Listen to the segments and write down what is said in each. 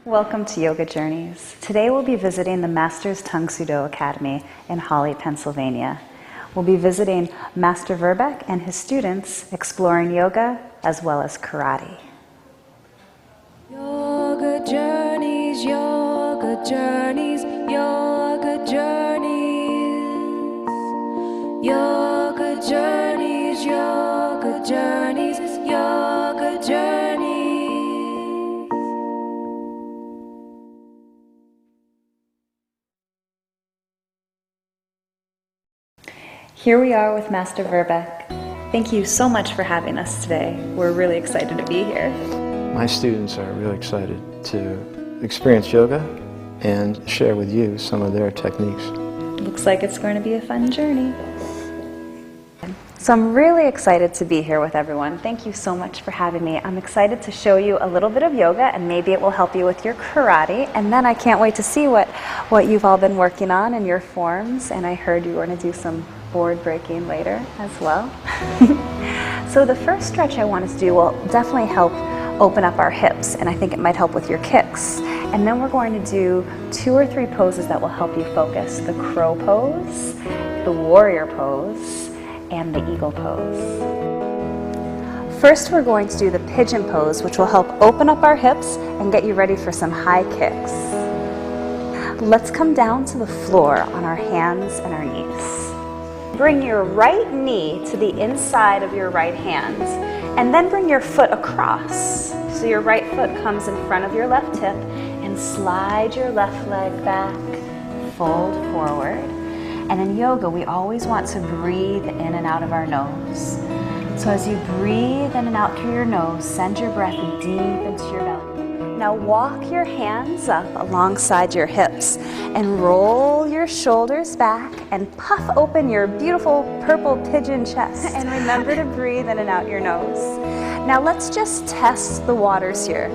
Welcome to Yoga Journeys. Today we'll be visiting the Master's Tong Academy in Hawley, Pennsylvania. We'll be visiting Master Verbeke and his students exploring yoga as well as karate. Yoga journeys, yoga journeys, yoga journeys. Yoga journeys, yoga journeys, yoga journeys. Here we are with Master Verbeke. Thank you so much for having us today. We're really excited to be here. My students are really excited to experience yoga and share with you some of their techniques. Looks like it's going to be a fun journey. So I'm really excited to be here with everyone. Thank you so much for having me. I'm excited to show you a little bit of yoga and maybe it will help you with your karate. And then I can't wait to see what you've all been working on in your forms. And I heard you were going to do some board breaking later as well. So the first stretch I want us to do will definitely help open up our hips, and I think it might help with your kicks. And then we're going to do 2 or 3 poses that will help you focus: the crow pose, the warrior pose, and the eagle pose. First we're going to do the pigeon pose, which will help open up our hips and get you ready for some high kicks. Let's come down to the floor on our hands and our knees. Bring your right knee to the inside of your right hand, and then bring your foot across. So your right foot comes in front of your left hip, and slide your left leg back, fold forward. And in yoga, we always want to breathe in and out of our nose. So as you breathe in and out through your nose, send your breath deep into your belly. Now walk your hands up alongside your hips and roll your shoulders back and puff open your beautiful purple pigeon chest. And remember to breathe in and out your nose. Now let's just test the waters here.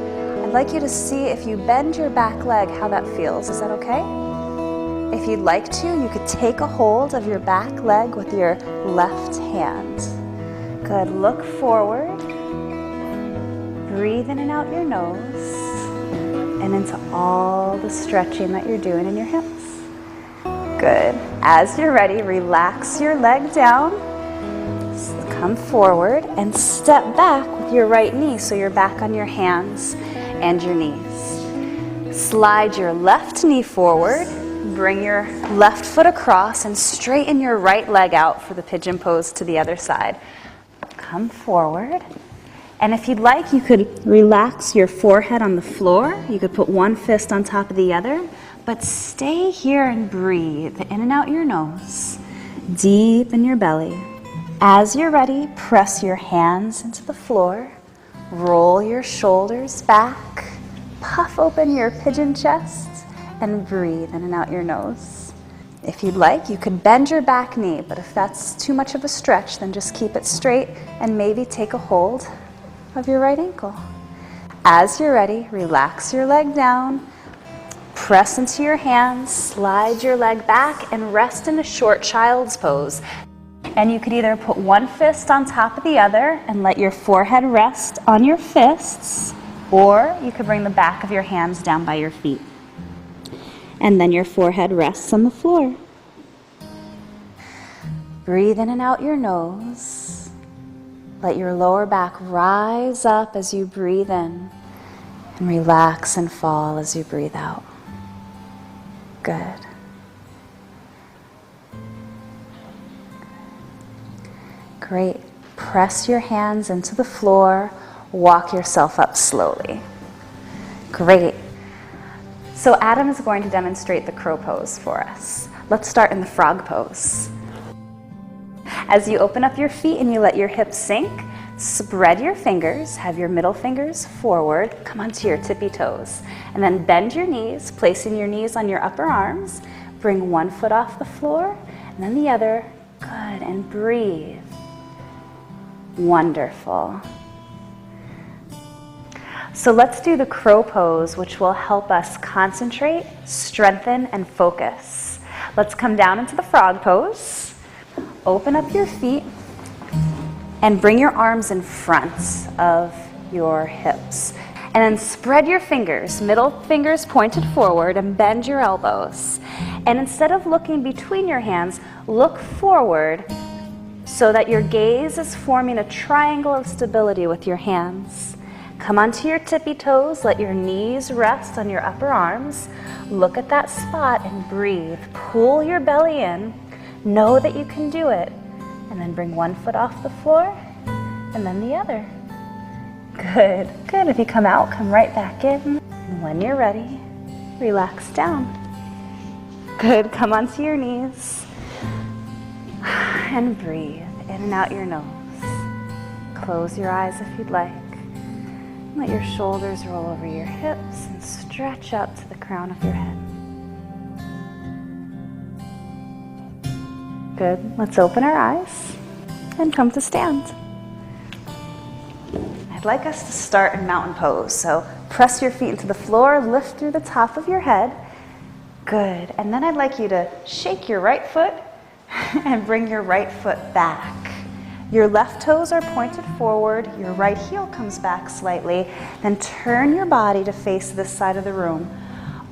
I'd like you to see if you bend your back leg, how that feels. Is that okay? If you'd like to, you could take a hold of your back leg with your left hand. Good, look forward. Breathe in and out your nose, and into all the stretching that you're doing in your hips. Good. As you're ready, relax your leg down. Come forward and step back with your right knee, so you're back on your hands and your knees. Slide your left knee forward, bring your left foot across, and straighten your right leg out for the pigeon pose to the other side. Come forward. And if you'd like, you could relax your forehead on the floor. You could put one fist on top of the other, but stay here and breathe in and out your nose, deep in your belly. As you're ready, press your hands into the floor, roll your shoulders back, puff open your pigeon chest, and breathe in and out your nose. If you'd like, you could bend your back knee, but if that's too much of a stretch, then just keep it straight and maybe take a hold of your right ankle. As you're ready, relax your leg down, press into your hands, slide your leg back, and rest in a short child's pose. And you could either put one fist on top of the other and let your forehead rest on your fists, or you could bring the back of your hands down by your feet. And then your forehead rests on the floor. Breathe in and out your nose. Let your lower back rise up as you breathe in, and relax and fall as you breathe out. Good. Great. Press your hands into the floor. Walk yourself up slowly. Great. So Adam is going to demonstrate the crow pose for us. Let's start in the frog pose. As you open up your feet and you let your hips sink, spread your fingers, have your middle fingers forward, come onto your tippy toes, and then bend your knees, placing your knees on your upper arms. Bring one foot off the floor, and then the other. Good, and breathe. Wonderful. So let's do the crow pose, which will help us concentrate, strengthen, and focus. Let's come down into the frog pose. Open up your feet and bring your arms in front of your hips. And then spread your fingers, middle fingers pointed forward, and bend your elbows. And instead of looking between your hands, look forward so that your gaze is forming a triangle of stability with your hands. Come onto your tippy toes, let your knees rest on your upper arms. Look at that spot and breathe. Pull your belly in. Know that you can do it. And then bring one foot off the floor and then the other. Good, good. If you come out, come right back in. And when you're ready, relax down. Good, come onto your knees. And breathe in and out your nose. Close your eyes if you'd like. Let your shoulders roll over your hips and stretch up to the crown of your head. Good, let's open our eyes and come to stand. I'd like us to start in mountain pose. So press your feet into the floor, lift through the top of your head. Good. And then I'd like you to shake your right foot and bring your right foot back. Your left toes are pointed forward, your right heel comes back slightly. Then turn your body to face this side of the room.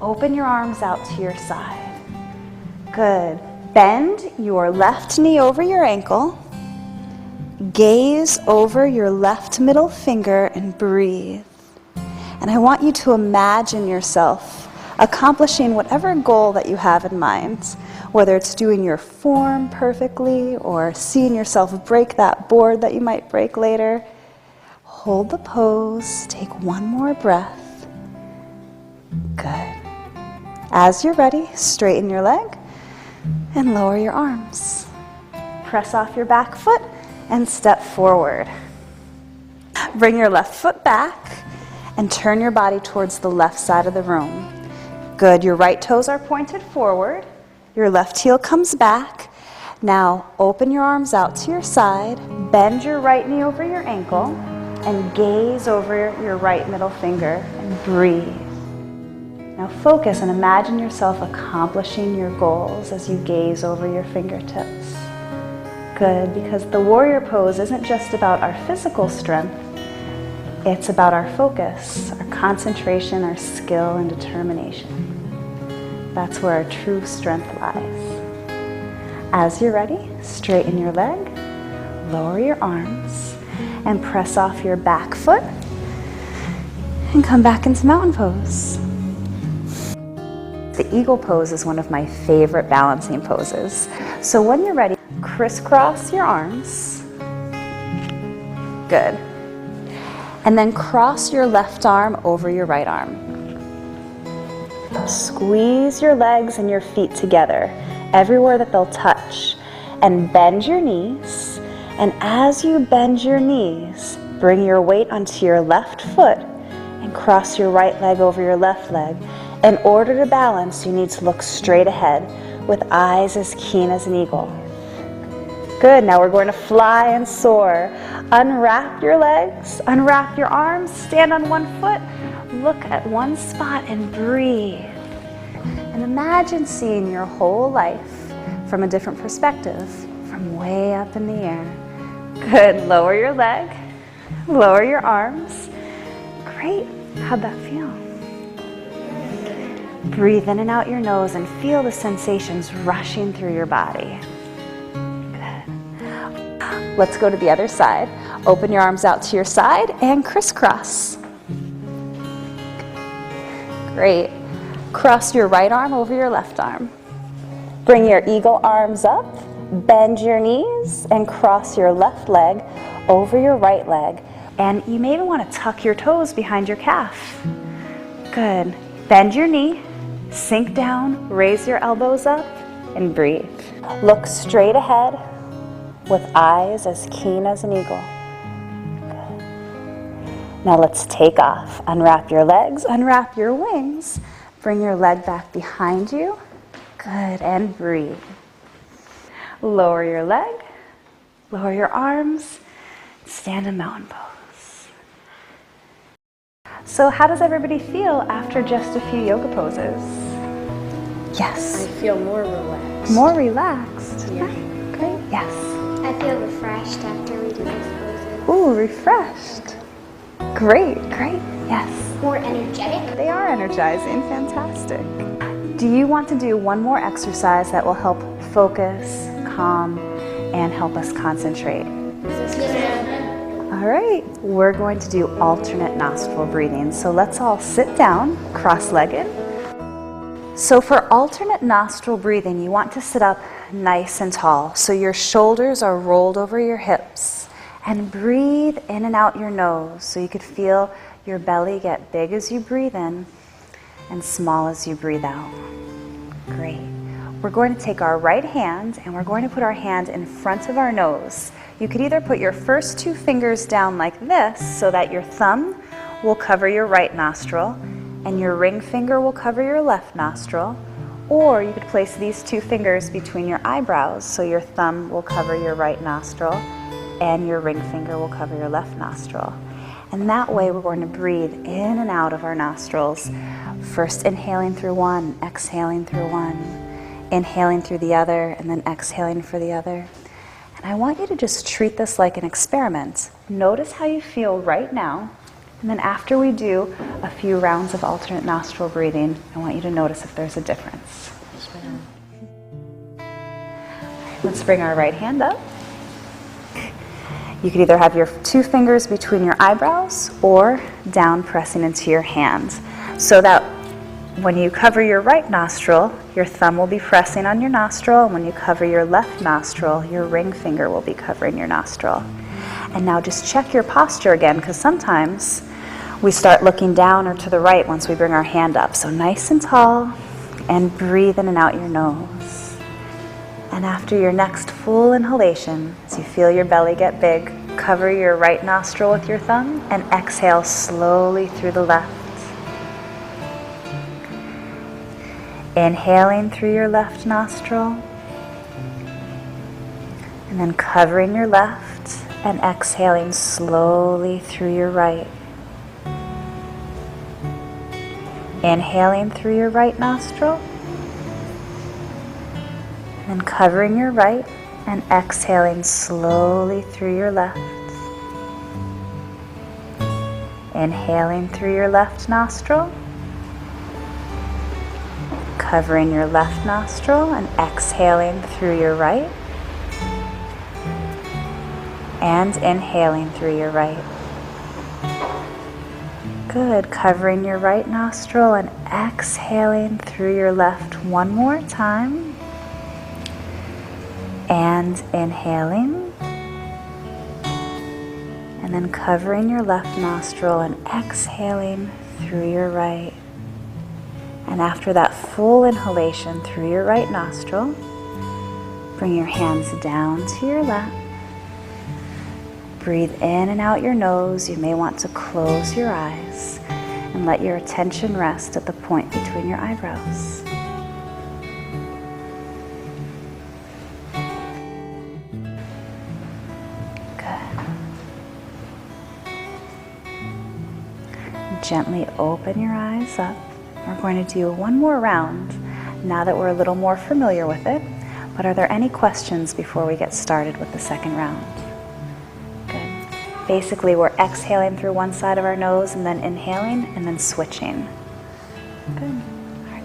Open your arms out to your side. Good. Bend your left knee over your ankle. Gaze over your left middle finger and breathe. And I want you to imagine yourself accomplishing whatever goal that you have in mind, whether it's doing your form perfectly or seeing yourself break that board that you might break later. Hold the pose, take one more breath. Good. As you're ready, straighten your leg and lower your arms. Press off your back foot and step forward. Bring your left foot back and turn your body towards the left side of the room. Good, your right toes are pointed forward. Your left heel comes back. Now open your arms out to your side, bend your right knee over your ankle, and gaze over your right middle finger and breathe. Now focus and imagine yourself accomplishing your goals as you gaze over your fingertips. Good, because the warrior pose isn't just about our physical strength, it's about our focus, our concentration, our skill, and determination. That's where our true strength lies. As you're ready, straighten your leg, lower your arms, and press off your back foot, and come back into mountain pose. The eagle pose is one of my favorite balancing poses. So when you're ready, crisscross your arms. Good. And then cross your left arm over your right arm. Squeeze your legs and your feet together, everywhere that they'll touch, and bend your knees. And as you bend your knees, bring your weight onto your left foot and cross your right leg over your left leg. In order to balance, you need to look straight ahead with eyes as keen as an eagle. Good, now we're going to fly and soar. Unwrap your legs, unwrap your arms, stand on one foot, look at one spot and breathe. And imagine seeing your whole life from a different perspective, from way up in the air. Good, lower your leg, lower your arms. Great, how'd that feel? Breathe in and out your nose and feel the sensations rushing through your body. Good. Let's go to the other side. Open your arms out to your side and crisscross. Great. Cross your right arm over your left arm. Bring your eagle arms up, bend your knees, and cross your left leg over your right leg. And you may even want to tuck your toes behind your calf. Good. Bend your knee, sink down, raise your elbows up, and breathe. Look straight ahead with eyes as keen as an eagle. Good. Now let's take off. Unwrap your legs, unwrap your wings. Bring your leg back behind you. Good, and breathe. Lower your leg, lower your arms, stand in mountain pose. So how does everybody feel after just a few yoga poses? Yes. I feel more relaxed. More relaxed. Yeah. Great, yes. I feel refreshed after we do these poses. Ooh, refreshed. Great, great, yes. More energetic? They are energizing, fantastic. Do you want to do one more exercise that will help focus, calm, and help us concentrate? All right, we're going to do alternate nostril breathing. So let's all sit down, cross-legged. So for alternate nostril breathing, you want to sit up nice and tall. So your shoulders are rolled over your hips, and breathe in and out your nose. So you could feel your belly get big as you breathe in and small as you breathe out. Great. We're going to take our right hand and we're going to put our hand in front of our nose. You could either put your first 2 fingers down like this so that your thumb will cover your right nostril and your ring finger will cover your left nostril, or you could place these 2 fingers between your eyebrows so your thumb will cover your right nostril and your ring finger will cover your left nostril. And that way we're going to breathe in and out of our nostrils. First inhaling through one, exhaling through one, inhaling through the other, and then exhaling for the other. And I want you to just treat this like an experiment. Notice how you feel right now, and then after we do a few rounds of alternate nostril breathing, I want you to notice if there's a difference. Let's bring our right hand up. You could either have your 2 fingers between your eyebrows or down pressing into your hand, so that when you cover your right nostril, your thumb will be pressing on your nostril, and when you cover your left nostril, your ring finger will be covering your nostril. And now just check your posture again, because sometimes we start looking down or to the right once we bring our hand up. So nice and tall, and breathe in and out your nose. And after your next full inhalation, as you feel your belly get big, cover your right nostril with your thumb and exhale slowly through the left. Inhaling through your left nostril, and then covering your left and exhaling slowly through your right. Inhaling through your right nostril, and then covering your right and exhaling slowly through your left. Inhaling through your left nostril, covering your left nostril and exhaling through your right, and inhaling through your right. Good. Covering your right nostril and exhaling through your left one more time, and inhaling, and then covering your left nostril and exhaling through your right. And after that full inhalation through your right nostril, bring your hands down to your lap. Breathe in and out your nose. You may want to close your eyes and let your attention rest at the point between your eyebrows. Good. Gently open your eyes up. We're going to do one more round now that we're a little more familiar with it. But are there any questions before we get started with the second round? Good. Basically, we're exhaling through one side of our nose and then inhaling and then switching. Good.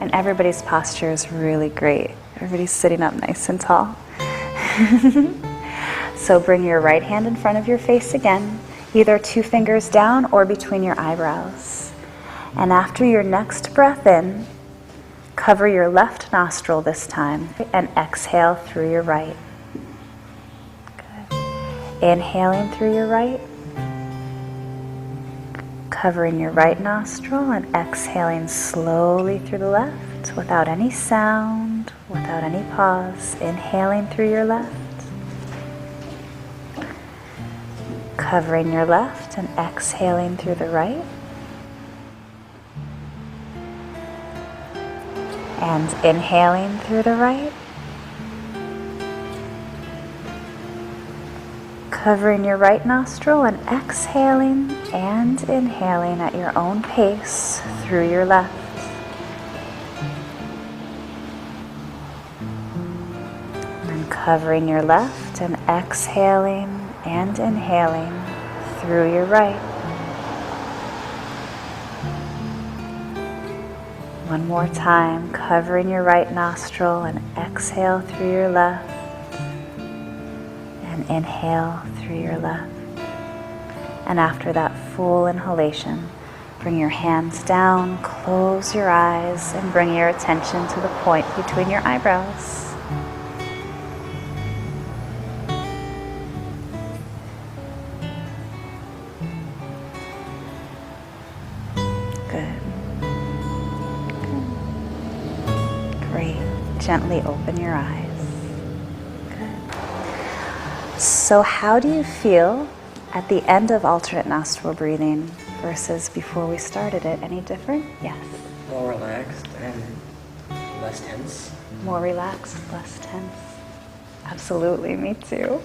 And everybody's posture is really great. Everybody's sitting up nice and tall. So bring your right hand in front of your face again, either 2 fingers down or between your eyebrows. And after your next breath in, cover your left nostril this time and exhale through your right. Good. Inhaling through your right, covering your right nostril and exhaling slowly through the left without any sound, without any pause. Inhaling through your left, covering your left and exhaling through the right. And inhaling through the right, covering your right nostril and exhaling and inhaling at your own pace through your left. And then covering your left and exhaling and inhaling through your right. One more time, covering your right nostril, and exhale through your left, and inhale through your left. And after that full inhalation, bring your hands down, close your eyes, and bring your attention to the point between your eyebrows. Good. Great. Gently open your eyes. Good. So how do you feel at the end of alternate nostril breathing versus before we started it? Any different? Yes. More relaxed and less tense. More relaxed, less tense. Absolutely, me too.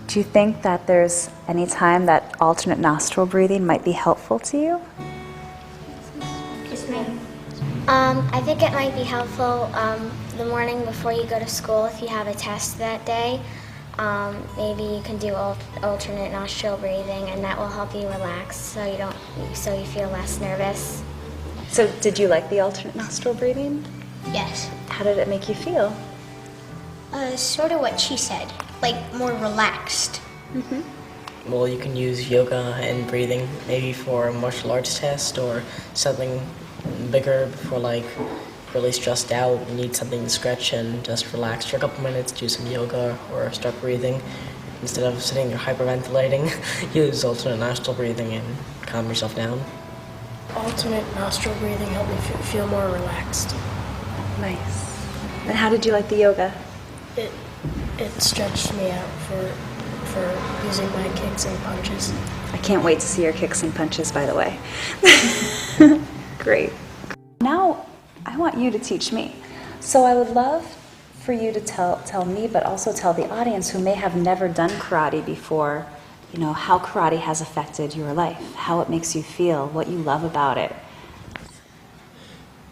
Do you think that there's any time that alternate nostril breathing might be helpful to you? Yes, ma'am. I think it might be helpful the morning before you go to school if you have a test that day. Maybe you can do alternate nostril breathing, and that will help you relax so you feel less nervous. So did you like the alternate nostril breathing? Yes. How did it make you feel? Sort of what she said, like more relaxed. Well, you can use yoga and breathing maybe for a martial arts test or something bigger for like really stressed out, you need something to stretch and just relax for a couple minutes, do some yoga or start breathing. Instead of sitting or hyperventilating, use alternate nostril breathing and calm yourself down. Alternate nostril breathing helped me feel more relaxed. Nice. And how did you like the yoga? It stretched me out for using my kicks and punches. I can't wait to see your kicks and punches, by the way. Great. Now, I want you to teach me. So I would love for you to tell me, but also tell the audience who may have never done karate before, you know, how karate has affected your life, how it makes you feel, what you love about it.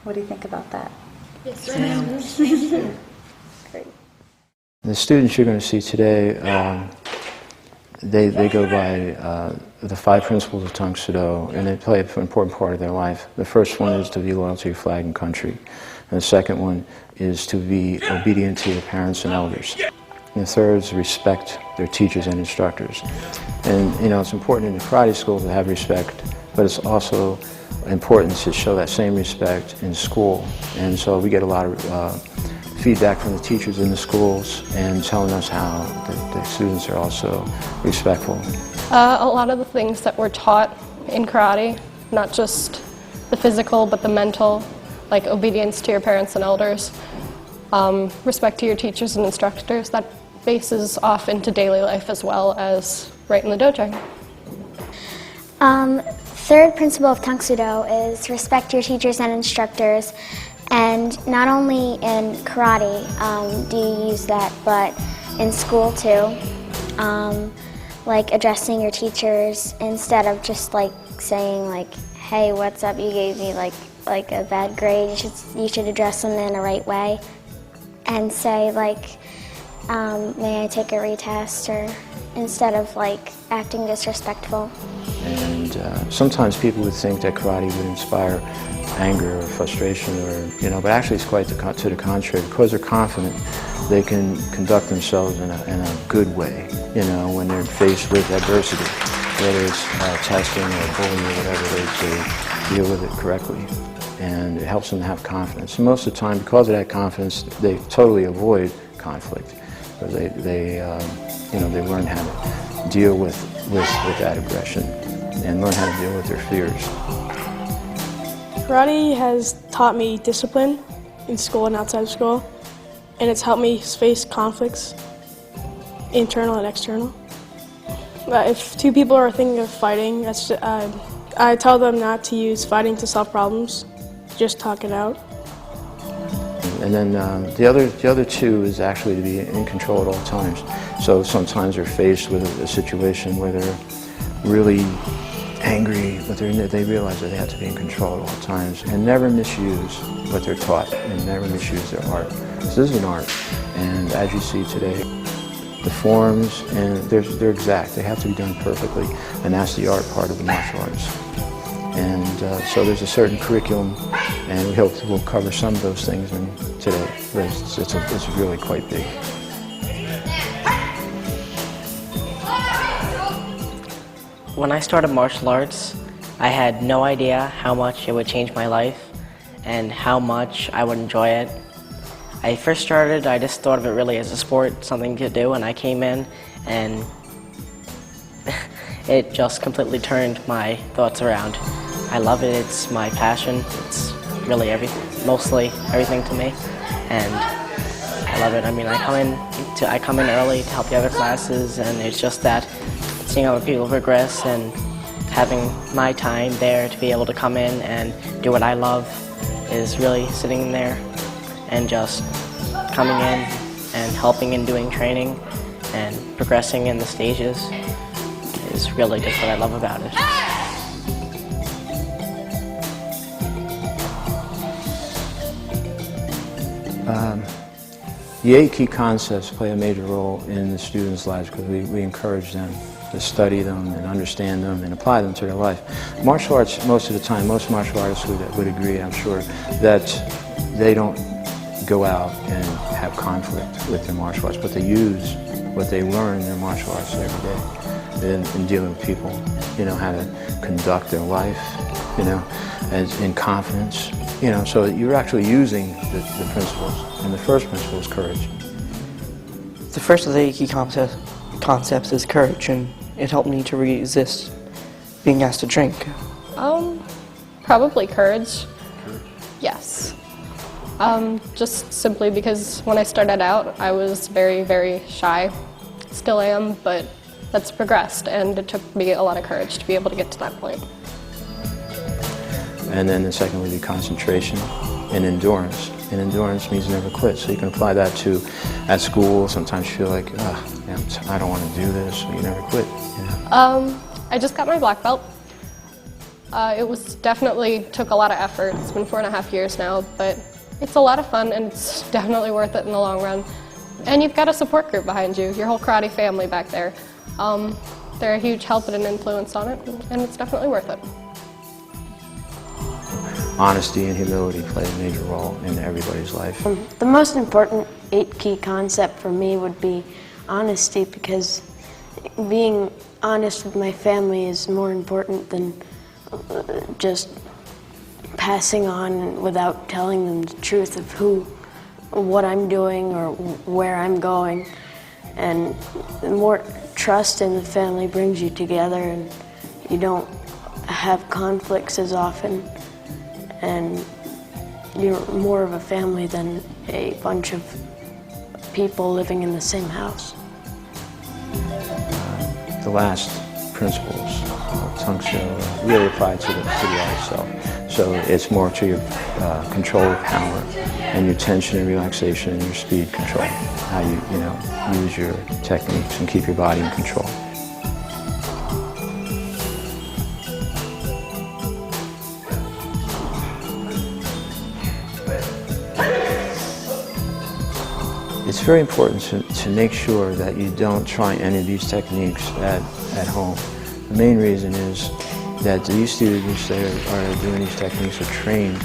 What do you think about that? Great. The students you're going to see today, they go by the 5 principles of Tong, and they play an important part of their life. The first one is to be loyal to your flag and country. And the second one is to be obedient to your parents and elders. And the third is respect their teachers and instructors. And you know, it's important in the karate school to have respect, but it's also important to show that same respect in school. And so we get a lot of feedback from the teachers in the schools and telling us how the students are also respectful. A lot of the things that we're taught in karate, not just the physical but the mental, like obedience to your parents and elders, respect to your teachers and instructors, that bases off into daily life as well as right in the dojo. Third principle of Tong is respect your teachers and instructors. And not only in karate do you use that, but in school too. Like addressing your teachers instead of just like saying like, hey, what's up, you gave me like a bad grade. You should address them in the right way and say like, may I take a retest, or instead of like acting disrespectful. And sometimes people would think that karate would inspire anger or frustration, or but actually it's quite to the contrary. Because they're confident, they can conduct themselves in a good way. When they're faced with adversity, whether it's testing or bullying or whatever, they deal with it correctly, and it helps them to have confidence. And most of the time, because of that confidence, they totally avoid conflict, because they learn how to deal with that aggression and learn how to deal with their fears. Karate has taught me discipline in school and outside of school, and it's helped me face conflicts, internal and external. If two people are thinking of fighting, I tell them not to use fighting to solve problems, just talk it out. And then the other two is actually to be in control at all times. So sometimes they're faced with a situation where they're really angry, but they realize that they have to be in control at all times and never misuse what they're taught and never misuse their art. So this is an art, and as you see today, the forms, and they're exact. They have to be done perfectly, and that's the art part of the martial arts. And so there's a certain curriculum, and we hope we'll cover some of those things today. But it's really quite big. When I started martial arts, I had no idea how much it would change my life and how much I would enjoy it. I first started, I just thought of it really as a sport, something to do, and I came in and it just completely turned my thoughts around. I love it, it's my passion, it's really mostly everything to me, and I love it. I mean, I come in early to help the other classes, and it's just that seeing other people progress and having my time there to be able to come in and do what I love is really sitting there and just coming in and helping and doing training and progressing in the stages is really just what I love about it. The 8 key concepts play a major role in the students' lives because we encourage them to study them and understand them and apply them to their life. Martial arts, most of the time, most martial artists would agree, I'm sure, that they don't go out and have conflict with their martial arts, but they use what they learn in their martial arts every day in dealing with people, how to conduct their life, as in confidence, so you're actually using the principles. And the first principle is courage. The first of the 8 key concepts is courage, and it helped me to resist being asked to drink. Probably courage. Yes. Just simply because when I started out, I was very, very shy. Still am, but that's progressed, and it took me a lot of courage to be able to get to that point. And then the second would be concentration and endurance. And endurance means never quit. So you can apply that to at school. Sometimes you feel like, I don't want to do this, but you never quit. I just got my black belt. It definitely took a lot of effort. It's been 4.5 years now, but it's a lot of fun, and it's definitely worth it in the long run. And you've got a support group behind you, your whole karate family back there. They're a huge help and an influence on it, and it's definitely worth it. Honesty and humility play a major role in everybody's life. The most important 8 key concept for me would be honesty, because being honest with my family is more important than just passing on without telling them the truth of what I'm doing or where I'm going. And the more trust in the family brings you together, and you don't have conflicts as often, and you're more of a family than a bunch of people living in the same house. The last principles of Tong really apply to the art itself. So it's more to your control of power and your tension and relaxation and your speed control, how you use your techniques and keep your body in control. It's very important to make sure that you don't try any of these techniques at home. The main reason is that these students that are doing these techniques are trained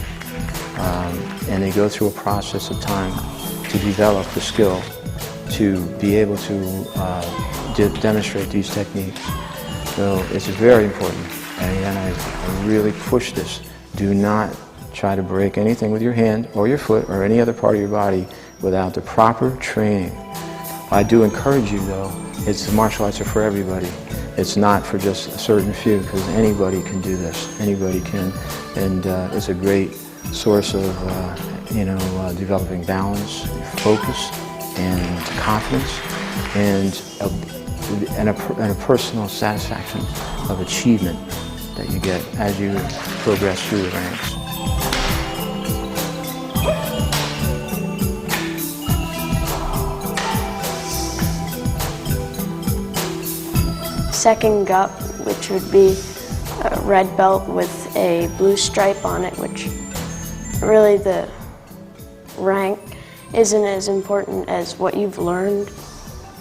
and they go through a process of time to develop the skill to be able to demonstrate these techniques. So it's very important, and I really push this. Do not try to break anything with your hand or your foot or any other part of your body without the proper training. I do encourage you, though, the martial arts are for everybody. It's not for just a certain few, because anybody can do this. Anybody can, and it's a great source of developing balance, focus, and confidence, and a personal satisfaction of achievement that you get as you progress through the ranks. Second gut, which would be a red belt with a blue stripe on it, which really the rank isn't as important as what you've learned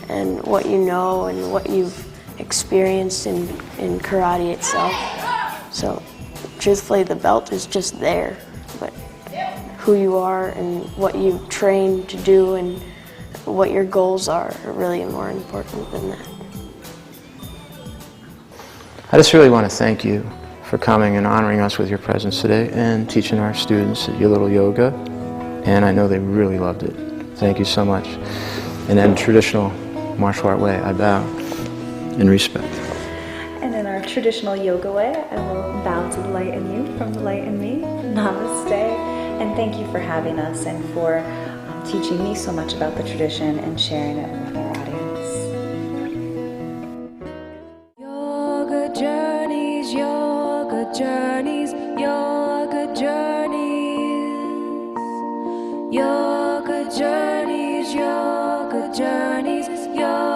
and what you know and what you've experienced in karate itself. So truthfully, the belt is just there, but who you are and what you train to do and what your goals are really more important than that. I just really want to thank you for coming and honoring us with your presence today and teaching our students your little yoga, and I know they really loved it. Thank you so much. And in traditional martial art way, I bow in respect. And in our traditional yoga way, I will bow to the light in you from the light in me. Namaste. And thank you for having us and for teaching me so much about the tradition and sharing it with our audience. Yoga journeys, yoga journeys, yoga journeys. Yoga journeys, yoga journeys, yoga